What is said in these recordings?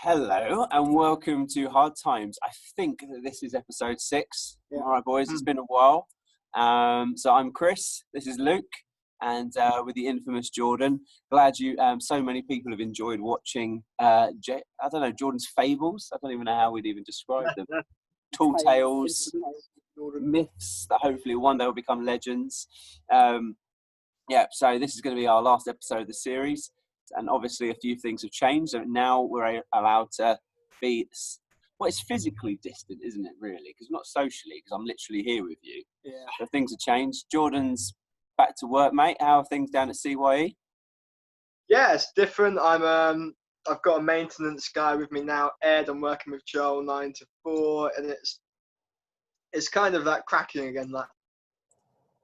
Hello and welcome to Hard Times. I think that this is episode 6. Yeah. All right, boys, it's been a while. So I'm Chris, this is Luke, and with the infamous Jordan. Glad so many people have enjoyed watching, Jordan's fables. I don't even know how we'd even describe them. Tall tales, myths that hopefully one day will become legends. So this is going to be our last episode of the series. And obviously a few things have changed. So now we're allowed to be, it's physically distant, isn't it, really? Because not socially, because I'm literally here with you. Yeah. So things have changed. Jordan's back to work, mate. How are things down at CYE? Yeah, it's different. I've got a maintenance guy with me now, Ed. I'm working with Joel 9 to 4, and it's kind of like cracking again. Like,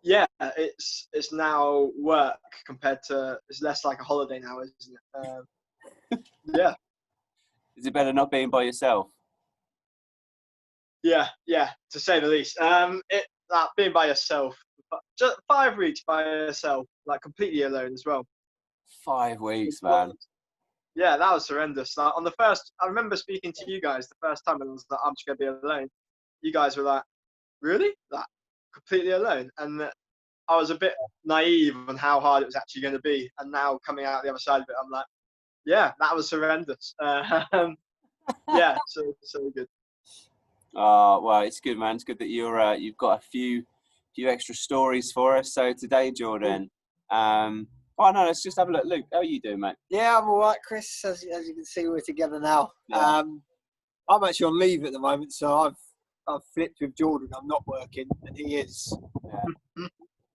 yeah, it's now work compared to, it's less like a holiday now, isn't it? Yeah. Is it better not being by yourself? Yeah, to say the least. Being by yourself, just 5 weeks by yourself, like completely alone as well. 5 weeks, man. Yeah, that was horrendous. Like, on the first, I remember speaking to you guys the first time, and I was like, I'm just gonna be alone. You guys were like, really? Like, completely alone? And I was a bit naive on how hard it was actually going to be. And now coming out the other side of it, I'm like, yeah, that was horrendous. Yeah, so good. Well, it's good, man. It's good that you've got a few extra stories for us. So today, Jordan, let's just have a look. Luke, how are you doing, mate? Yeah, I'm all right, Chris. As you can see, we're together now. Yeah. I'm actually on leave at the moment, so I've flipped with Jordan. I'm not working, and he is. Yeah.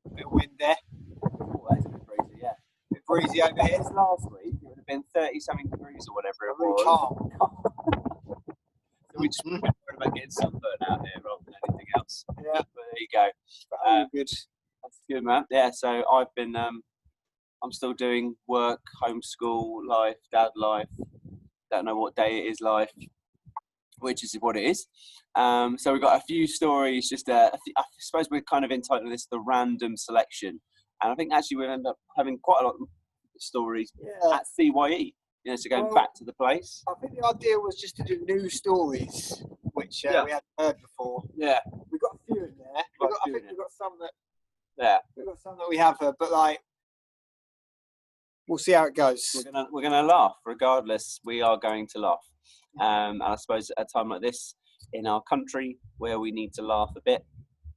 A bit of wind there. Oh, that's a bit breezy, yeah. A bit breezy over here. Last week, it would have been 30-something degrees or whatever it really was. Calm. So we just worried about getting sunburn out here rather than anything else. Yeah. But there you go. Good. That's good, man. Yeah, so I've been, I'm still doing work, homeschool life, dad life. Don't know what day it is life, which is what it is. So we've got a few stories, I suppose we're kind of entitled this the random selection. And I think actually we'll end up having quite a lot of stories at CYE, so going back to the place. I think the idea was just to do new stories, which we hadn't heard before. Yeah. We've got a few in there. I think we've got some that... Yeah. We've got some that we have heard, but like... We'll see how it goes. We're gonna laugh, regardless. We are going to laugh. And I suppose at a time like this in our country where we need to laugh a bit,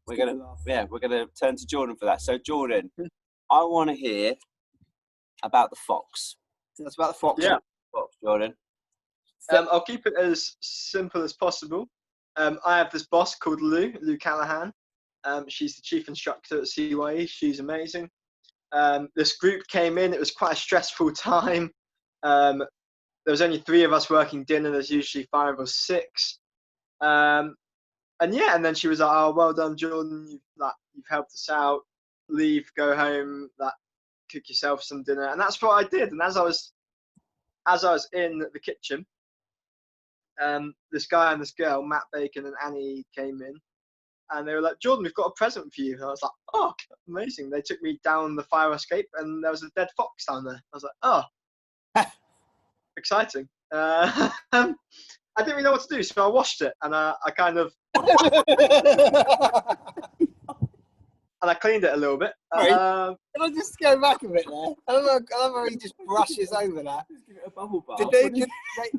we're gonna turn to Jordan for that. So Jordan, I want to hear about the fox. That's about the fox. Yeah, fox, Jordan. I'll keep it as simple as possible. I have this boss called Lou Callahan. She's the chief instructor at CYE. She's amazing. This group came in. It was quite a stressful time. There was only 3 of us working dinner. There's usually 5 or 6. And then she was like, "Oh, well done, Jordan. You've helped us out. Leave, go home. Cook yourself some dinner." And that's what I did. And as I was in the kitchen, this guy and this girl, Matt Bacon and Annie, came in. And they were like, "Jordan, we've got a present for you." And I was like, "Oh, amazing." They took me down the fire escape, and there was a dead fox down there. I was like, "Oh, exciting." I didn't really know what to do, so I washed it, and I kind of... and I cleaned it a little bit. Can I just go back a bit there? I love how he just brushes over that. Just give it a bubble bath.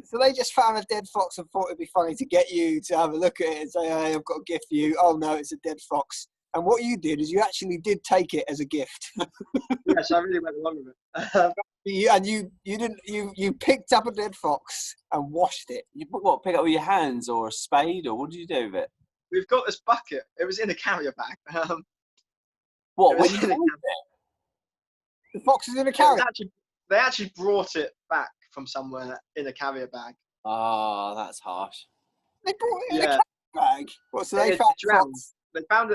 So they just found a dead fox and thought it'd be funny to get you to have a look at it and say, "Hey, I've got a gift for you." Oh no, it's a dead fox. And what you did is you actually did take it as a gift. Yes, I really went along with it. You picked up a dead fox and washed it. You pick it up with your hands or a spade, or what did you do with it? We've got this bucket. It was in a carrier bag. What? When you found it? The fox is in a carrier. They actually brought it back from somewhere in a carrier bag. Oh, that's harsh. They brought it in a carrier bag. What? So they found drowned. They found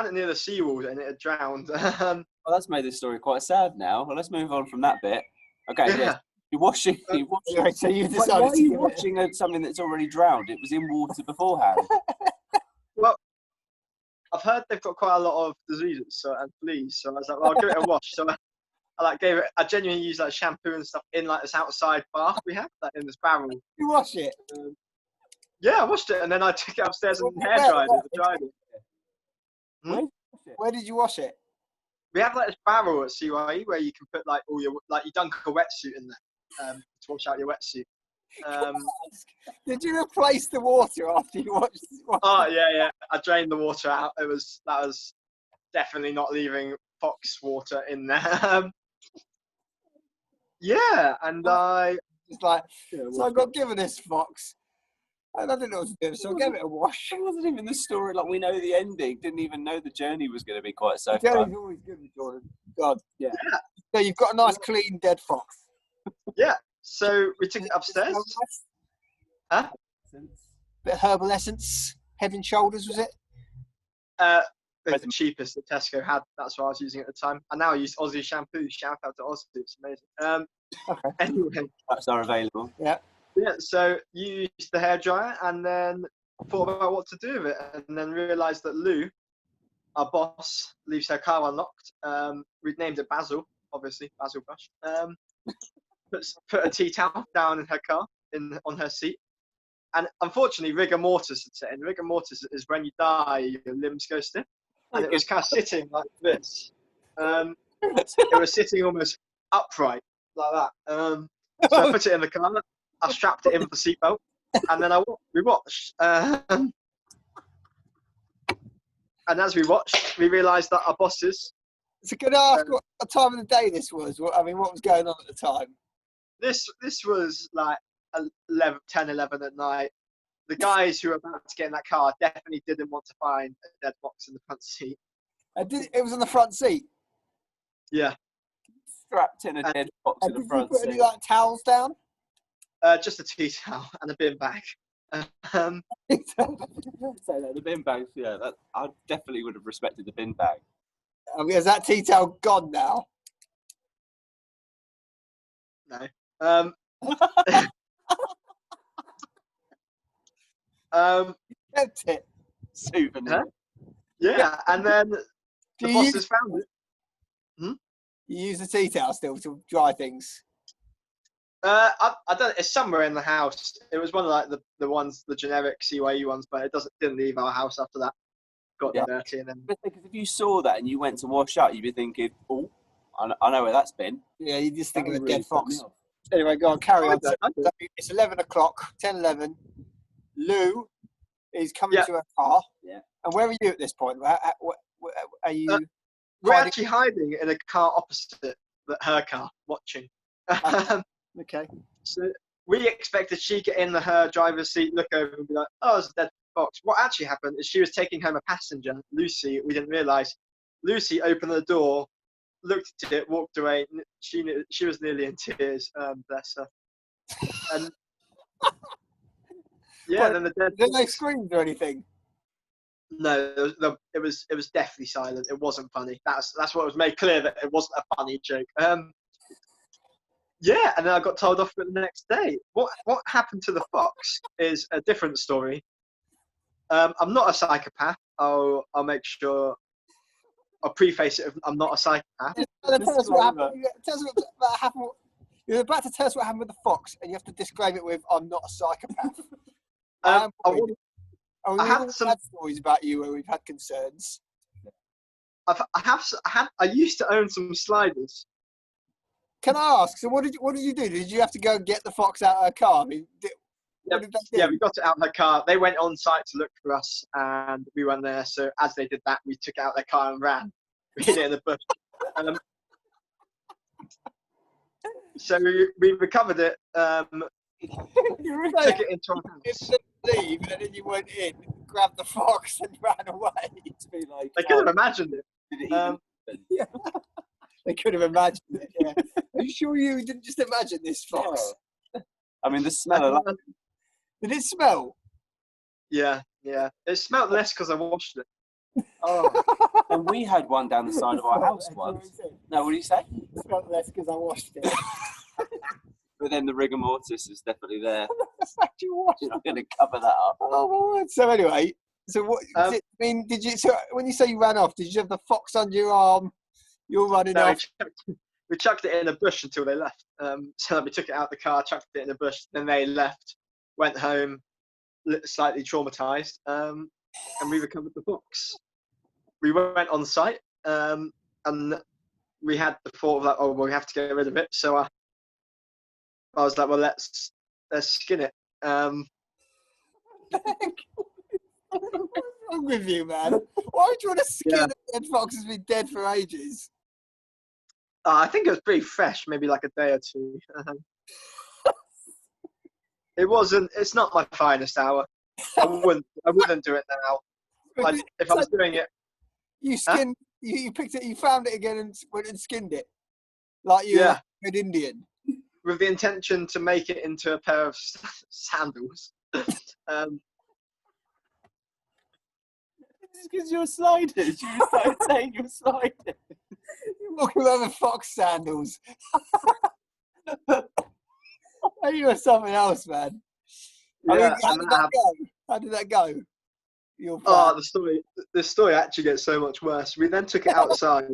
it near the seawall and it had drowned. Well, that's made this story quite sad now. Well, let's move on from that bit. Okay, yeah. You're washing. So you decided why are you watching something that's already drowned? It was in water beforehand. Well, I've heard they've got quite a lot of diseases and fleas, so I was like, well, I'll give it a wash. So I genuinely used like shampoo and stuff in like this outside bath we have, like in this barrel. You wash it? Yeah, I washed it and then I took it upstairs and hair dried it. Where did you wash it? We have like this barrel at CYE where you can put like all your, like you dunk a wetsuit in there to wash out your wetsuit. Did you replace the water after you washed? Oh yeah. I drained the water out. That was definitely not leaving fox water in there. Yeah, and I just like, so I got given this fox, and I didn't know what to do, so I gave it a wash. It wasn't even the story. Like, we know the ending. Didn't even know the journey was going to be quite so The fun. journey's always good with Jordan. God, yeah. So you've got a nice, clean, dead fox. Yeah. So we took it upstairs. Huh? Bit of herbal essence. Head and Shoulders, was it? The cheapest that Tesco had. That's what I was using at the time. And now I use Aussie shampoo. Shout out to Aussie. It's amazing. Okay. Anyway. Types are available. Yeah. Yeah, so you used the hairdryer and then thought about what to do with it, and then realised that Lou, our boss, leaves her car unlocked. We'd named it Basil, obviously, Basil Brush. Put a tea towel down in her car, on her seat. And unfortunately, rigor mortis had set in. Rigor mortis is when you die, your limbs go stiff. And it was kind of sitting like this. It was sitting almost upright, like that. So I put it in the car. I strapped it in with the seatbelt, and then we watched. And as we watched, we realised that our bosses. So can I ask what time of the day this was? I mean, what was going on at the time? This was like 10, 11 at night. The guys who were about to get in that car definitely didn't want to find a dead fox in the front seat. It was on the front seat? Yeah. Strapped in a dead fox in the front seat. Did you put any towels down? Just a tea towel and a bin bag. So the bin bags, yeah, I definitely would have respected the bin bag. I mean, is that tea towel gone now? No. Kept it. Souvenir. Huh? Yeah, and then the bosses found it. You use the tea towel still to dry things? I don't. It's somewhere in the house. It was one of like the ones, the generic CYE ones, but it didn't leave our house after that. Got dirty and then. Because if you saw that and you went to wash up, you'd be thinking, "Oh, I know where that's been." Yeah, you just think of a dead fox. Anyway, go on, carry on. It's 11 o'clock, 10:11. Lou is coming to her car. Yeah. And where are you at this point? Are you? We're actually hiding in a car opposite her car, watching. Okay. So we expected she'd get in her driver's seat, look over and be like, oh, it's a dead fox. What actually happened is she was taking home a passenger, Lucy. We didn't realise. Lucy opened the door, looked at it, walked away. She was nearly in tears, bless her. And yeah, then the dead Didn't they scream or anything? No, it was definitely silent. It wasn't funny. That's what was made clear, that it wasn't a funny joke. Yeah, and then I got told off for the next day. What happened to the fox is a different story. I'm not a psychopath. I'll make sure. I'll preface it. I'm not a psychopath. Tell us what happened. Tell us what happened. You're about to tell us what happened with the fox, and you have to disclaim it with, "I'm not a psychopath." I had some stories about you where we've had concerns. I used to own some sliders. Can I ask? So what did you do? Did you have to go and get the fox out of her car? I mean, what did they do? Yeah, we got it out of her car. They went on site to look for us, and we went there. So as they did that, we took it out of their car and ran. We hid it in the bush. So we recovered it. Took it into our house. Leave, and then you went in, grabbed the fox, and ran away. To be like, they could have imagined it. Did it even yeah. They could have imagined it. Yeah. Are you sure you didn't just imagine this fox? I mean, the smell of that. Did it smell? Yeah. It smelled less because I washed it. Oh, and we had one down the side of our house once. No, what do you say? It smelled less because I washed it. But then the rigor mortis is definitely there. You're not going to cover that up. Oh my word! So anyway, so what? Did you? So when you say you ran off, did you have the fox under your arm? You're running off. we chucked it in a bush until they left. So we took it out the car, chucked it in a bush, then they left, went home, slightly traumatized, and we recovered the fox. We went on site, and we had the thought of like, oh, well, we have to get rid of it. So I was like, well, let's skin it. What's wrong with you, man? Why would you want to skin a dead fox that's been dead for ages? I think it was pretty fresh, maybe like a day or two. It wasn't. It's not my finest hour. I wouldn't do it now. If I was doing it, you skinned. You picked it. You found it again and went and skinned it, like you were an Indian, with the intention to make it into a pair of sandals. Because you're sliders. You started saying you're sliders. You're walking around with fox sandals. You were something else, man. Yeah, how did that go? How did that go? The story actually gets so much worse. We then took it outside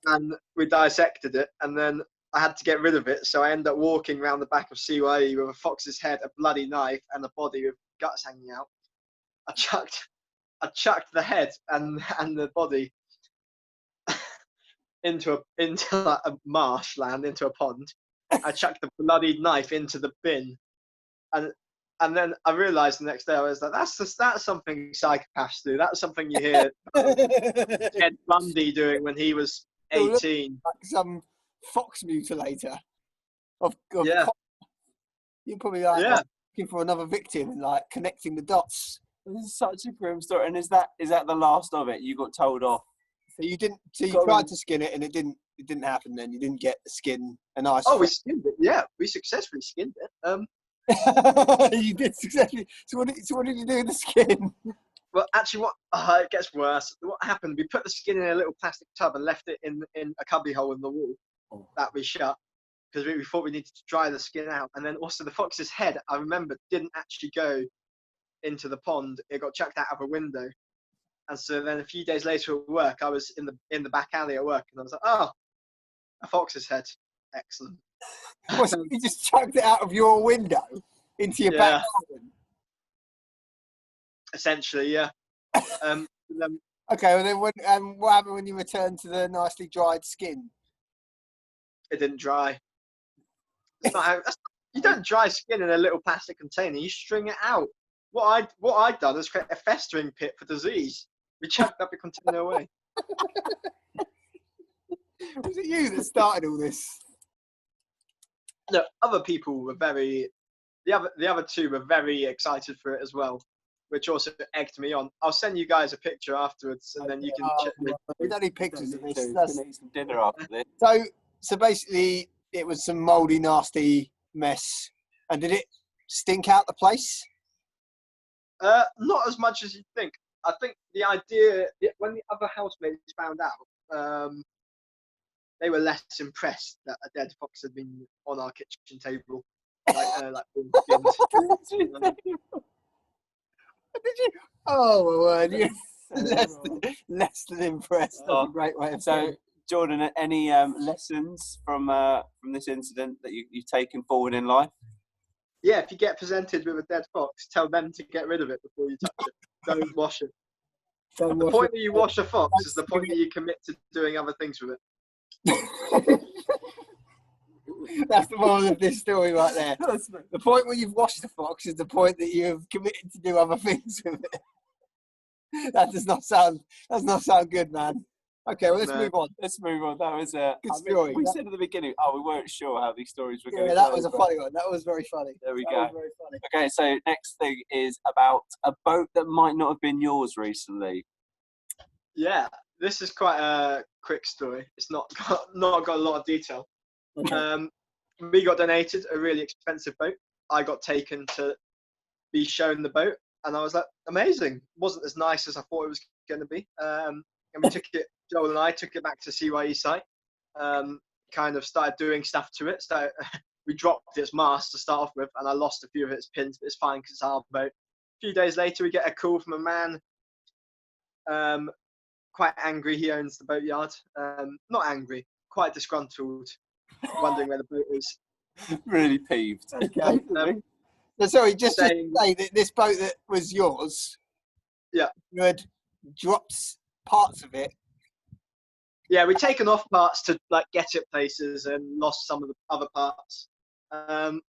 and we dissected it, and then I had to get rid of it. So I ended up walking around the back of CYE with a fox's head, a bloody knife, and a body with guts hanging out. I chucked the head and the body into a marshland, into a pond. I chucked the bloody knife into the bin, and then I realised the next day, I was like, that's something psychopaths do. That's something you hear Ted Bundy doing when he was 18. Like some fox mutilator. Yeah. You're probably looking for another victim and like connecting the dots. This is such a grim story. And is that the last of it? You got told off. So you didn't. So you tried to skin it, and it didn't happen. Then you didn't get the skin. We skinned it. Yeah, we successfully skinned it. You did successfully. So what did you do with the skin? Well, actually, it gets worse. What happened? We put the skin in a little plastic tub and left it in a cubby hole in the wall that we shut because we thought we needed to dry the skin out. And then also the fox's head, I remember, didn't actually go into the pond. It got chucked out of a window. And so then a few days later at work, I was in the back alley at work, and I was like, oh, a fox's head. Excellent. You just chucked it out of your window into your back garden? Essentially, yeah. Okay, well then what happened when you returned to the nicely dried skin? It didn't dry. You don't dry skin in a little plastic container. You string it out. What I'd done is create a festering pit for disease. We chucked up the container away. Was it you that started all this? No, other people were the other two were very excited for it as well, which also egged me on. I'll send you guys a picture afterwards, and then you can check me. We don't need pictures of this. Let's eat some dinner after this. So basically, it was some mouldy, nasty mess. And did it stink out the place? Not as much as you'd think. I think the idea, when the other housemates found out, they were less impressed that a dead fox had been on our kitchen table. Being skinned. Did you? Oh my word! You're less than impressed. That's a great way of saying it. Jordan, any lessons from this incident that you've taken forward in life? Yeah, if you get presented with a dead fox, tell them to get rid of it before you touch it. Don't wash it. The point that you wash a fox is the point that you commit to doing other things with it. That's the moral of this story right there. The point where you've washed the fox is the point that you've committed to do other things with it. That does not sound good, man. Okay, well, let's move on. That was a good story. We said at the beginning, we weren't sure how these stories were going to go. Yeah, that was a funny one. That was very funny. There we go. Very funny. Okay, so next thing is about a boat that might not have been yours recently. Yeah, this is quite a quick story. It's not got a lot of detail. Okay. We got donated a really expensive boat. I got taken to be shown the boat, and I was like, amazing. It wasn't as nice as I thought it was going to be. And we took it. Joel and I took it back to CYE site. Kind of started doing stuff to it. We dropped its mast to start off with, and I lost a few of its pins, but it's fine because it's our boat. A few days later, we get a call from a man. Quite angry. He owns the boatyard. Not angry. quite disgruntled, wondering where the boat is. Really peeved. Okay. So, sorry, just to Saying- say that this boat that was yours, Yeah. you had dropped parts of it. Yeah, we'd taken off parts to like get it places and lost some of the other parts. I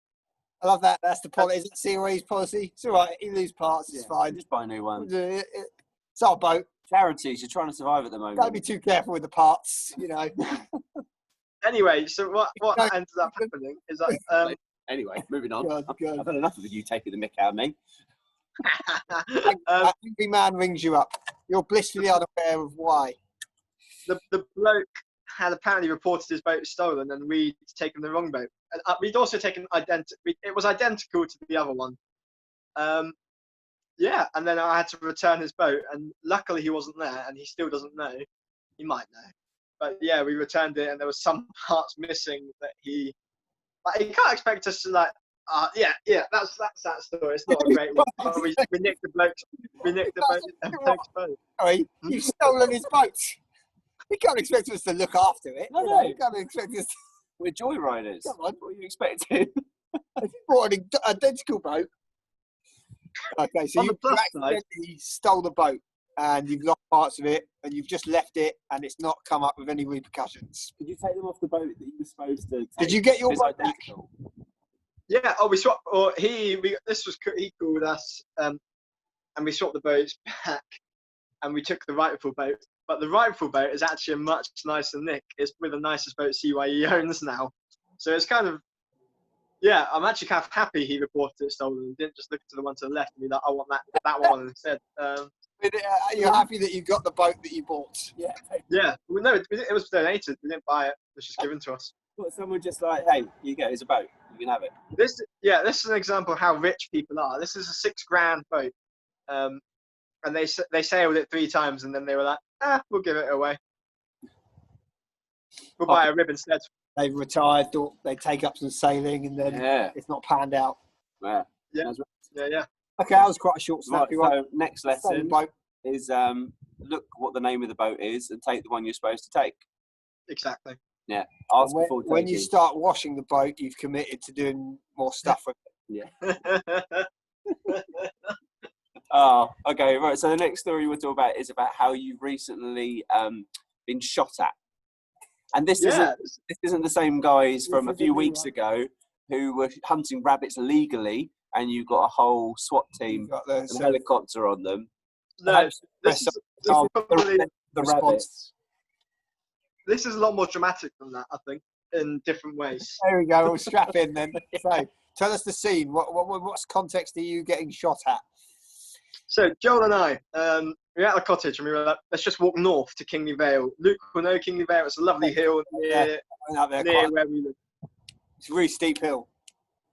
love that. That's the policy. Is it COA's policy? It's all right. You lose parts. It's fine. Just buy new ones. It's our boat. Charities, you're trying to survive at the moment. Don't be too careful with the parts, you know. Anyway, so what ended up happening is that Anyway, moving on. God. I've had enough of you taking the mick out of me. An angry man rings you up. You're blissfully unaware of why. the bloke had apparently reported his boat stolen, and we'd taken the wrong boat. And we'd also taken it was identical to the other one. Yeah, and then I had to return his boat, and luckily he wasn't there, and he still doesn't know. He might know, but yeah, we returned it, and there was some parts missing that he can't expect us to that's that story. It's not a great one. But we nicked the bloke. We nicked the bloke's boat. Sorry, you've stolen his boat. You can't expect us to look after it. No. You can't expect us to... We're joyriders. Come on. What are you expecting? If you bought an identical boat... Okay, so On you the plus side- accidentally stole the boat and you've lost parts of it and you've just left it and it's not come up with any repercussions. Did you take them off the boat that you were supposed to take? Did you get your It's boat back? identical. Yeah. Oh, we swapped. Or he called us, and we swapped the boats back, and we took the rightful boat. But the rightful boat is actually a much nicer nick. It's with the nicest boat CYE owns now. So it's kind of, yeah, I'm actually kind of happy he reported it stolen and didn't just look to the one to the left and be like, I want that one instead. Are you happy that you got the boat that you bought? Yeah. Yeah. Well, no, it was donated. We didn't buy it. It was just given to us. What, someone just like, hey, you go, here's a boat. You can have it. This is an example of how rich people are. This is a $6,000 boat. And they sailed it 3 times, and then they were like, we'll give it away. We'll buy a rib instead. They've retired, thought they'd take up some sailing, and then it's not panned out. Yeah. Yeah. Yeah. Okay, that was quite a short Right, snappy one. so next lesson Boat. is look what the name of the boat is and take the one you're supposed to take. Exactly. Yeah. Ask When, before when you taking. start washing the boat, you've committed to doing more stuff with it. Yeah. Oh, okay, right. So the next story we'll talk about is about how you've recently been shot at. And this isn't the same guys from a few weeks ago who were hunting rabbits legally, and you've got a whole SWAT team and a helicopter on them. No, this is probably The rabbits. this is a lot more dramatic than that, I think, in different ways. There we go. We'll strap in then. So, tell us the scene. What's context are you getting shot at? So Joel and I, we were at a cottage and we were like, let's just walk north to Kingley Vale. Luke will know Kingley Vale. It's a lovely hill near where we live. It's a really steep hill.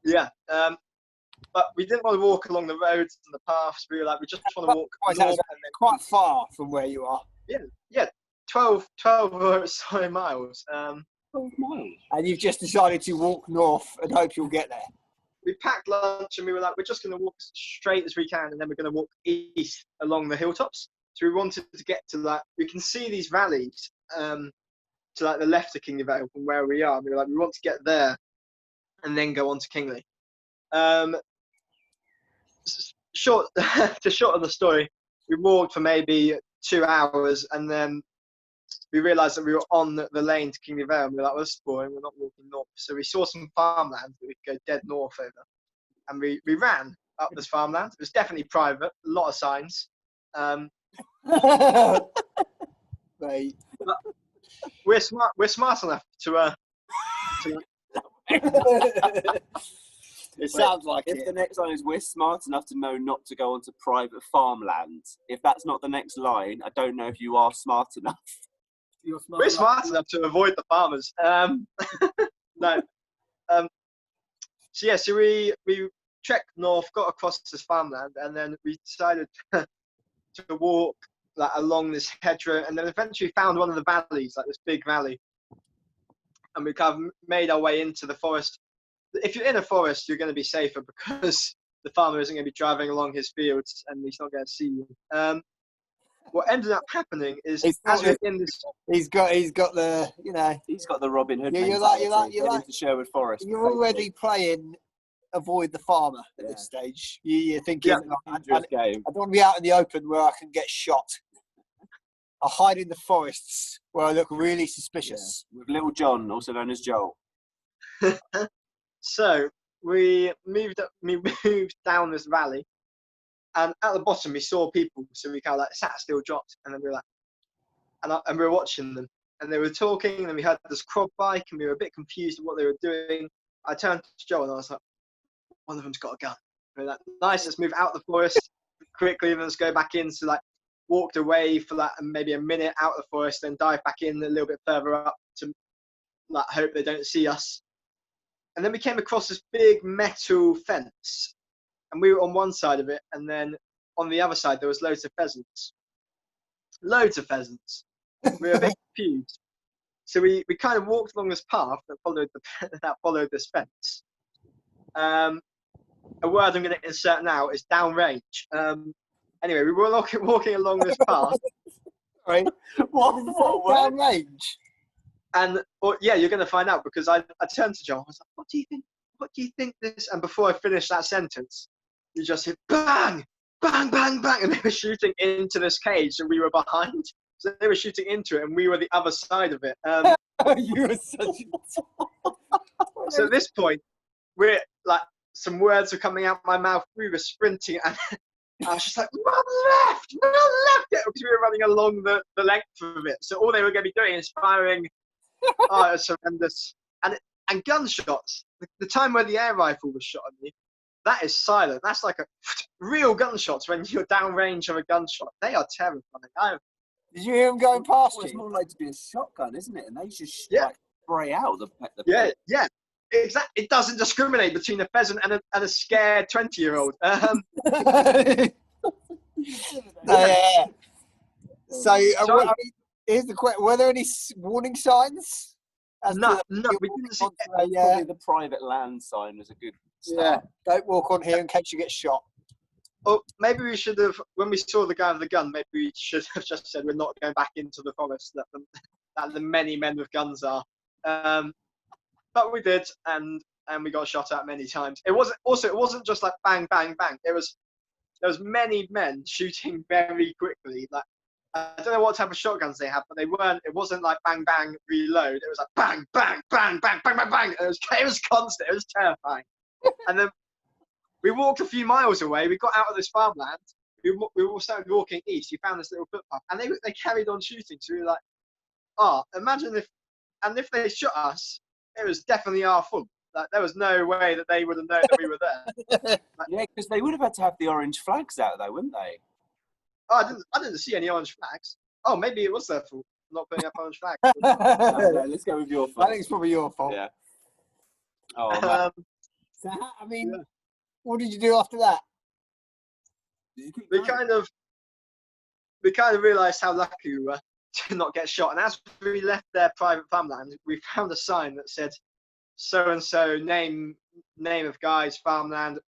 Yeah. But we didn't want to walk along the roads and the paths. We were like, we just want to walk north. And then, quite far from where you are. Yeah, 12 or so miles. 12 miles. And you've just decided to walk north and hope you'll get there. We packed lunch and we were like, we're just going to walk straight as we can, and then we're going to walk east along the hilltops. So we wanted to get to that. We can see these valleys to like the left of Kingley Vale from where we are. And we were like, we want to get there and then go on to Kingley. Short of the story, we walked for maybe 2 hours, and then we realised that we were on the lane to Kingley Vale, and we were like, well, this is boring, we're not walking north. So we saw some farmland that we could go dead north over, and we ran up this farmland. It was definitely private, a lot of signs. Mate. We're smart enough to It sounds like if it. the next line is we're smart enough to know not to go onto private farmland, if that's not the next line, I don't know if you are smart enough. we're smart enough to avoid the farmers. No. So we trekked north, got across this farmland, and then we decided to walk like along this hedgerow, and then eventually found one of the valleys, like this big valley, and we kind of made our way into the forest. If you're in a forest, you're going to be safer because the farmer isn't going to be driving along his fields and he's not going to see you. what ended up happening is He's as got we're the- in this, He's got the, you know, He's got the Robin Hood Yeah, you're mentality. like- Get into Sherwood Forest. you're already playing avoid the farmer at this stage. You're thinking, Dangerous game. I don't want to be out in the open where I can get shot. I hide in the forests where I look really suspicious. With Little John, also known as Joel. so we moved down this valley, and at the bottom we saw people, so we kind of like sat still, dropped, and then we were like, and we were watching them, and they were talking, and then we had this quad bike, and we were a bit confused with what they were doing. I turned to Joel and I was like, one of them's got a gun. We were like, nice, let's move out of the forest quickly, and let's go back in. So like walked away for like maybe a minute out of the forest, then dive back in a little bit further up to like hope they don't see us. And then we came across this big metal fence, and we were on one side of it, and then on the other side there was loads of pheasants. Loads of pheasants. We were a bit confused. So we kind of walked along this path that followed this fence. A word I'm going to insert now is downrange. Anyway, we were walking along this path. Right? What downrange? And yeah, you're going to find out, because I turned to John. I was like, "What do you think? What do you think this?" And before I finished that sentence, you just hit bang, bang, bang, bang, and they were shooting into this cage that we were behind. So they were shooting into it, and we were the other side of it. You were such a... So at this point, we're like, some words were coming out my mouth. We were sprinting, and I was just like, "Run left, because we were running along the length of it." So all they were going to be doing is firing. Oh, it was horrendous. And gunshots. The time where the air rifle was shot at me, that is silent. That's like a real gunshots when you're downrange of a gunshot. They are terrifying. Did you hear him going past It's you? more like to be a shotgun, isn't it? And they just Yeah. like spray out the Yeah. Exactly. It doesn't discriminate between a pheasant and a scared 20-year-old. Yeah. So, Sorry. here's the question: were there any warning signs? No, we didn't see. Probably the private land sign was a good start. Don't walk on here in case you get shot. Oh, maybe we should have, when we saw the guy with the gun, maybe we should have just said we're not going back into the forest that the many men with guns are. But we did, and we got shot at many times. It wasn't just like bang, bang, bang. There was many men shooting very quickly. Like, I don't know what type of shotguns they had, but it wasn't like bang, bang, reload. It was like bang, bang, bang, bang, bang, bang, bang. It was constant. It was terrifying. And then we walked a few miles away. We got out of this farmland. We all started walking east. We found this little footpath, and they carried on shooting. So we were like, "Oh, imagine if they shot us, it was definitely our fault. Like, there was no way that they would have known that we were there." Yeah, because they would have had to have the orange flags out, though, wouldn't they? Oh, I didn't see any orange flags. Oh, maybe it was their fault not putting up orange flags. No, let's go with your fault. I think it's probably your fault. Yeah. Oh, man. So, I mean, what did you do after that? we kind of realised how lucky we were to not get shot. And as we left their private farmland, we found a sign that said, "So and so, name of guy's farmland,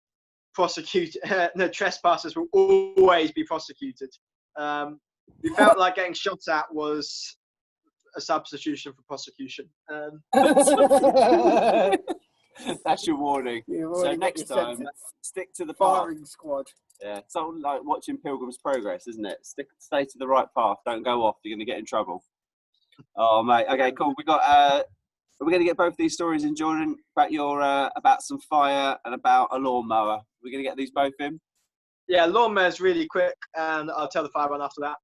trespassers will always be prosecuted." We felt like getting shot at was a substitution for prosecution. That's your warning. So next time, stick to the path. Firing squad. Yeah, it's all like watching Pilgrim's Progress, isn't it? Stay to the right path. Don't go off. You're going to get in trouble. Oh, mate. Okay, cool. We're going to get both these stories in, Jordan, about your about some fire and about a lawnmower. We're going to get these both in. Yeah, lawnmower's really quick, and I'll tell the fire one after that.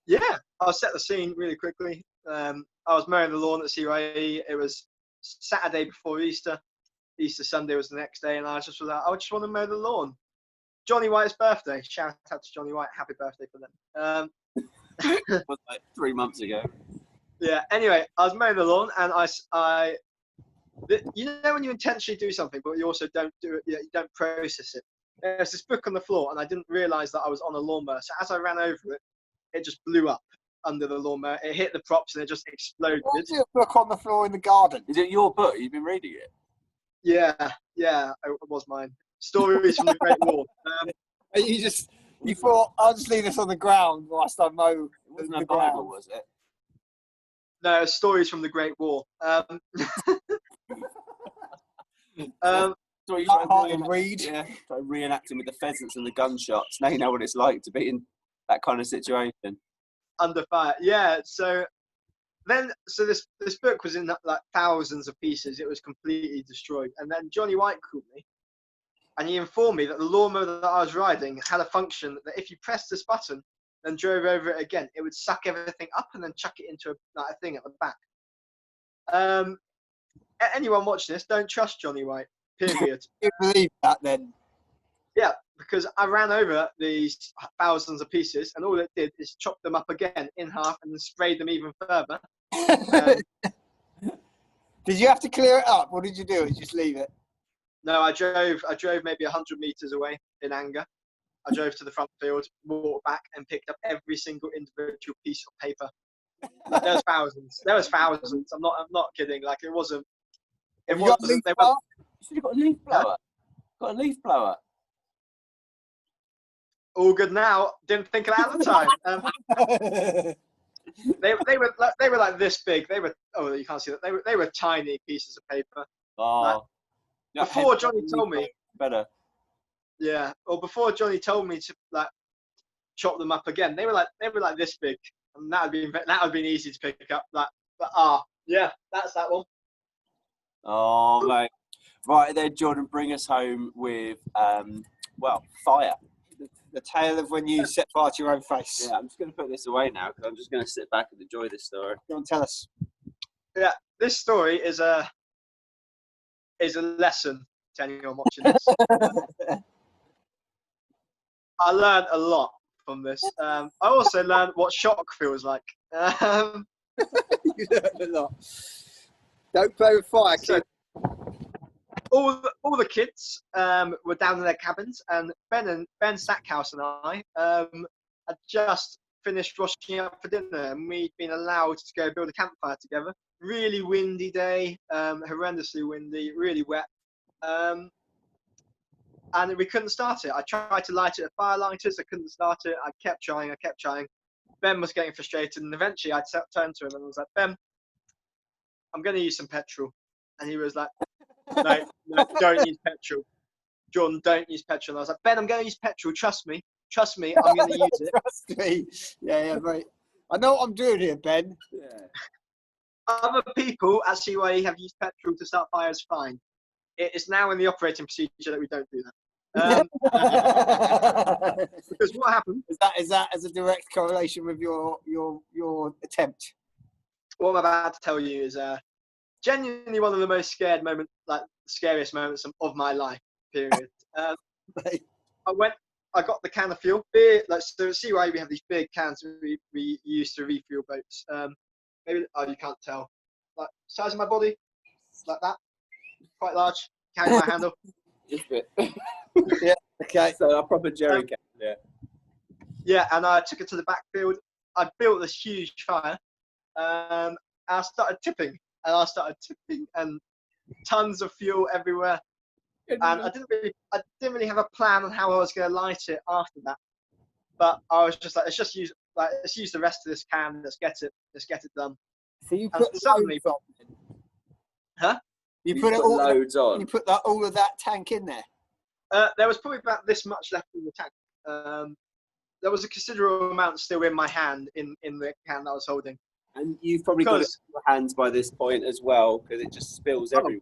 Yeah, I'll set the scene really quickly. I was mowing the lawn at CYE. It was Saturday before Easter. Easter Sunday was the next day, and I just was like, I just want to mow the lawn. Johnny White's birthday. Shout out to Johnny White. Happy birthday for them. It was like 3 months ago. Yeah. Anyway, I was mowing the lawn, and you know when you intentionally do something, but you also don't do it. You don't process it. There's this book on the floor, and I didn't realise that I was on a lawnmower. So as I ran over it, it just blew up under the lawnmower. It hit the props, and it just exploded. What's your book on the floor in the garden? Is it your book? You've been reading it? Yeah, it was mine. Stories from the Great War. You just You thought, I'll just leave this on the ground whilst I mow It wasn't the a Bible, ground. was it? No, stories from the Great War. So you Light-hearted read. Yeah, try reenacting with the pheasants and the gunshots. Now you know what it's like to be in that kind of situation. Under fire. Yeah. So this book was in like thousands of pieces. It was completely destroyed. And then Johnny White called me, and he informed me that the lawnmower that I was riding had a function that if you pressed this button and drove over it again, it would suck everything up and then chuck it into a thing at the back. Anyone watching this, don't trust Johnny White. Period. You believe that then? Yeah, because I ran over these thousands of pieces, and all it did is chop them up again in half and then sprayed them even further. Did you have to clear it up, or did you do it? Just leave it? No, I drove maybe 100 meters away in anger. I drove to the front field, walked back, and picked up every single individual piece of paper. There was thousands. I'm not kidding. Like it wasn't. Have you got a leaf blower? You should have got a leaf blower. Huh? Got a leaf blower. All good now. Didn't think of that at the time. They were like this big. They were. Oh, you can't see that. They were tiny pieces of paper. Oh. Like, before Johnny told me. Better. Yeah. Or before Johnny told me to like chop them up again, they were like this big, and that would been easy to pick up. Like, but yeah, that's that one. Oh mate. Right then, Jordan, bring us home with fire. The tale of when you set fire to your own face. Yeah, I'm just going to put this away now because I'm just going to sit back and enjoy this story. Go on, tell us. Yeah, this story is a lesson to anyone watching this. I learned a lot from this. I also learned what shock feels like. You learned a lot. Don't play with fire, kid. All the kids were down in their cabins, and Ben Stackhouse and I had just finished washing up for dinner, and we'd been allowed to go build a campfire together. Really windy day, horrendously windy, really wet, and we couldn't start it. I tried to light it with fire lighters, I couldn't start it. I kept trying. Ben was getting frustrated, and eventually I turned to him and I was like, Ben, I'm going to use some petrol. And he was like, no, don't use petrol. Jordan, don't use petrol. And I was like, Ben, I'm going to use petrol. Trust me, I'm going to use it. Trust me. Yeah, mate. I know what I'm doing here, Ben. Yeah. Other people at CYE have used petrol to start fires fine. It is now in the operating procedure that we don't do that. Because what happened? Is that as a direct correlation with your attempt? What I'm about to tell you is genuinely one of the most scariest moments of my life. Period. I got the can of fuel. So at CYE we have these big cans we use to refuel boats. Maybe you can't tell. Like size of my body, like that, quite large. Carry my handle. Just a bit. Yeah. Okay. So a proper jerry can. Yeah. Yeah, and I took it to the backfield. I built this huge fire. I started tipping, and tons of fuel everywhere. And I didn't really have a plan on how I was going to light it after that. But I was just like, let's use the rest of this can. Let's get it done. So you put suddenly, huh? You put loads on. You put all of that tank in there. There was probably about this much left in the tank. There was a considerable amount still in my hand in the can that I was holding. And you've probably got it in your hands by this point as well, because it just spills everywhere.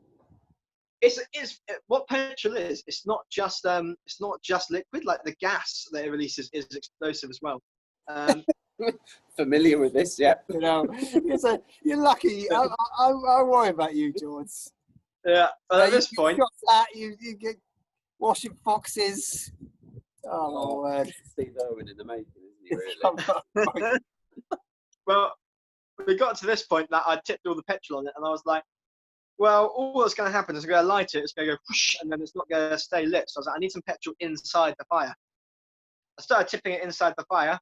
It's what petrol is. It's not just liquid. Like the gas that it releases is explosive as well. Familiar with this, yeah. You know, you're lucky. I worry about you, George. Yeah. At this point, you get washing foxes. Oh my word! Steve Irwin in the making, isn't he? Really? Well, we got to this point that I tipped all the petrol on it, and I was like, well, all that's going to happen is I'm going to light it, it's going to go whoosh, and then it's not going to stay lit. So I was like, I need some petrol inside the fire. I started tipping it inside the fire,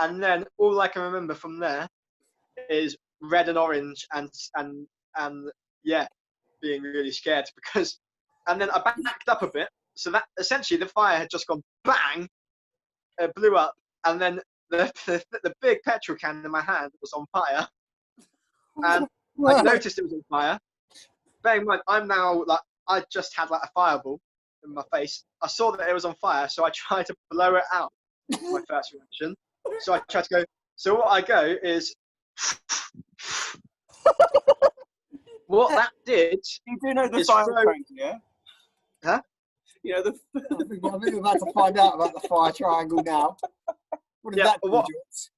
and then all I can remember from there is red and orange, and yeah, being really scared because, and then I backed up a bit, so that essentially the fire had just gone bang, it blew up, and then the big petrol can in my hand was on fire, and I noticed it was on fire. Bearing in mind, I'm now like I just had like a fireball in my face. I saw that it was on fire, so I tried to blow it out. My first reaction. So I tried to go. So what I go is. What that did. You do know the fire triangle, yeah? Huh? You know I think we're about to find out about the fire triangle now. What did that do, George?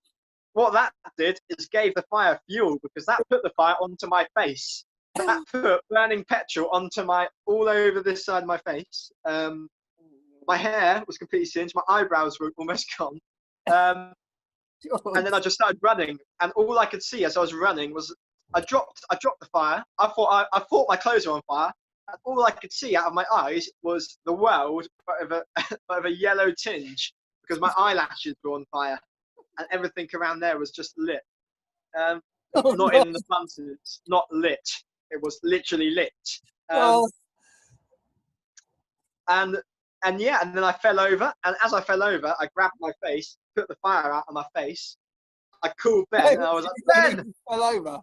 What that did is gave the fire fuel, because that put the fire onto my face. That put burning petrol onto all over this side of my face. My hair was completely singed. My eyebrows were almost gone. And then I just started running, and all I could see as I was running was I dropped the fire. I thought my clothes were on fire, and all I could see out of my eyes was the world, but of a yellow tinge, because my eyelashes were on fire, and everything around there was just lit. Not in the fun sense, not lit. It was literally lit. And then I fell over, and as I fell over, I grabbed my face, put the fire out of my face. I called Ben, and I was like, Ben! You fell over,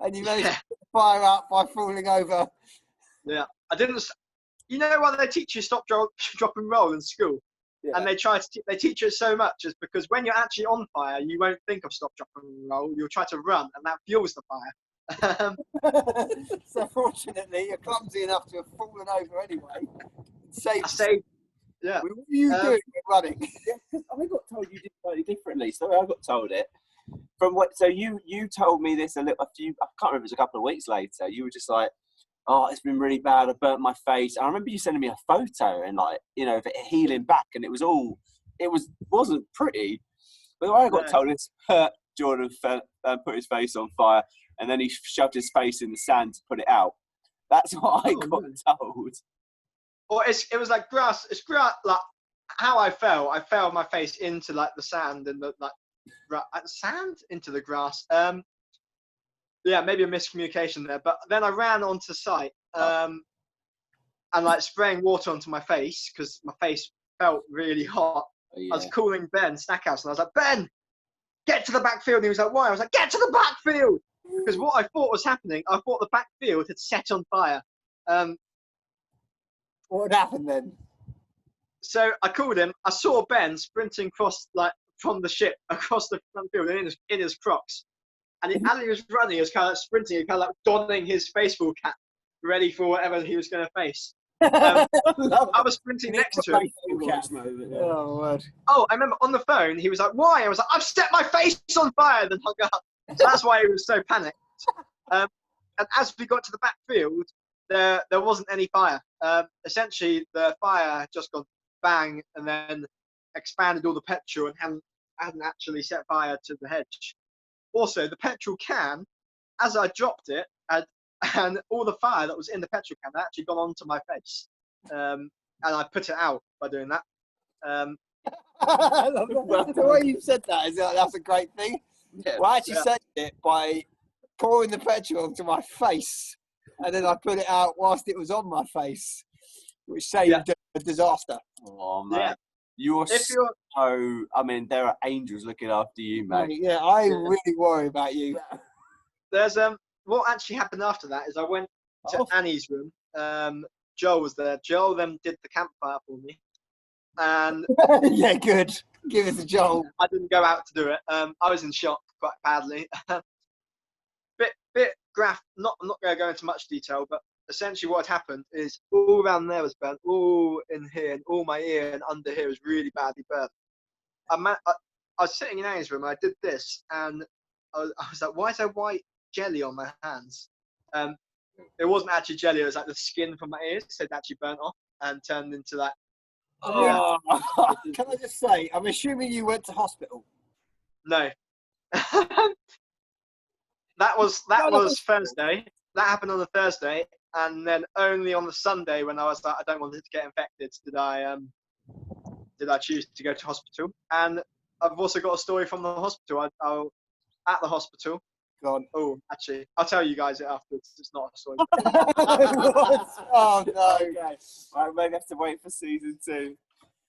and you managed to put the fire out by falling over. Yeah, I didn't. You know why they teach you stop, drop, and roll in school? Yeah. And they teach it so much is because when you're actually on fire, you won't think of stop, drop, and roll. You'll try to run, and that fuels the fire. So fortunately, you're clumsy enough to have fallen over anyway. Yeah. What were you doing running? Yeah, I got told you did slightly differently. So I got told it so you told me this I can't remember, it was a couple of weeks later. You were just like, oh, it's been really bad. I burnt my face. I remember you sending me a photo and like, you know, healing back, and it wasn't pretty. But I got told it's hurt. Jordan put his face on fire, and then he shoved his face in the sand to put it out. That's what I got told. Or it was like grass. It's grass. Like how I fell my face into like the sand and the sand into the grass. Yeah, maybe a miscommunication there. But then I ran onto site and like spraying water onto my face because my face felt really hot. Oh, yeah. I was calling Ben Stackhouse, and I was like, Ben, get to the backfield. And he was like, why? I was like, get to the backfield, because what I thought was happening, I thought the backfield had set on fire. What happened then? So I called him. I saw Ben sprinting from the ship across the front field in his Crocs. And as he was running, he was kind of like sprinting, kind of like donning his baseball cap, ready for whatever he was going to face. I was sprinting next to him. Oh, I remember on the phone, he was like, why? I was like, I've set my face on fire, then hung up. So that's why he was so panicked. And as we got to the backfield, there wasn't any fire. Essentially, the fire had just gone bang and then expanded all the petrol and hadn't actually set fire to the hedge. Also, the petrol can, as I dropped it, and all the fire that was in the petrol can had actually gone onto my face. And I put it out by doing that. I love that. The way you said that's a great thing. Yeah. Well, I actually said it by pouring the petrol onto my face, and then I put it out whilst it was on my face, which saved a disaster. Oh, man. Yeah. You're so, I mean, there are angels looking after you, mate. Yeah, I really worry about you. There's what actually happened after that is I went to Annie's room. Joel was there. Joel then did the campfire for me. And yeah, good. Give it to Joel. I didn't go out to do it. I was in shock quite badly. bit graph. I'm not going to go into much detail, but essentially what had happened is all around there was burnt, all in here, and all my ear and under here was really badly burnt. I was sitting in Annie's room, and I did this, and I was like, why is there white jelly on my hands? It wasn't actually jelly, it was like the skin from my ears, so it actually burnt off and turned into that. Can I just say, I'm assuming you went to hospital? No. That was Thursday. That happened on the Thursday, and then only on the Sunday when I was like, I don't want it to get infected, did I choose to go to hospital. And I've also got a story from the hospital. I'll at the hospital. God. Oh, actually, I'll tell you guys it afterwards. It's not a story. Oh no. Okay. Right, we're going to have to wait for season 2.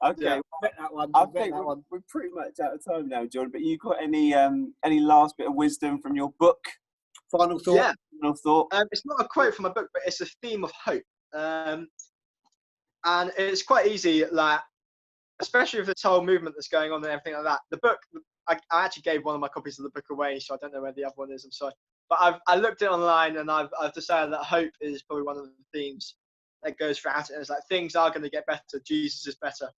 Okay. Yeah. Bet that one. I Bet think that one. we're pretty much out of time now, Jordan. But you got any last bit of wisdom from your book? Final thought. Yeah. Final thought? It's not a quote from my book, but it's a theme of hope. And it's quite easy, like, especially with this whole movement that's going on and everything like that. The book, I actually gave one of my copies of the book away, so I don't know where the other one is. I'm sorry, but I looked it online, and I've decided that hope is probably one of the themes that goes throughout it. And it's like things are going to get better. Jesus is better,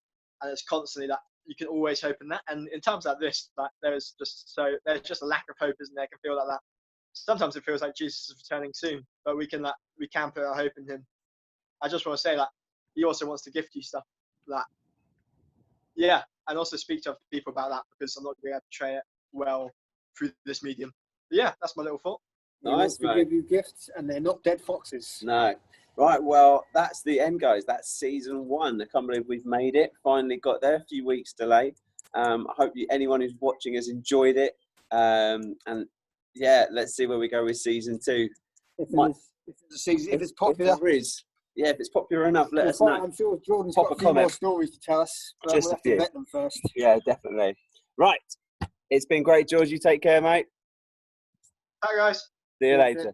and it's constantly that you can always hope in that. And in times like this, like there's just a lack of hope, isn't there? I can feel like that. Sometimes it feels like Jesus is returning soon, but we can put our hope in him. I just want to say that he also wants to gift you stuff that. Yeah, and also speak to other people about that, because I'm not going to be able to portray it well through this medium. But yeah, that's my little thought. Nice, He wants to give you gifts, and they're not dead foxes. No. Right, well, that's the end, guys. That's season 1. I can't believe we've made it. Finally got there. A few weeks delayed. I hope anyone who's watching has enjoyed it. And yeah, let's see where we go with season 2. If it's popular. If there is. Yeah, if it's popular enough, let us know. I'm sure Jordan's Pop got a a few comment. more stories to tell us. But Just we'll a have to few. vet them first. Yeah, definitely. Right. It's been great, George. You take care, mate. Bye, guys. See you later.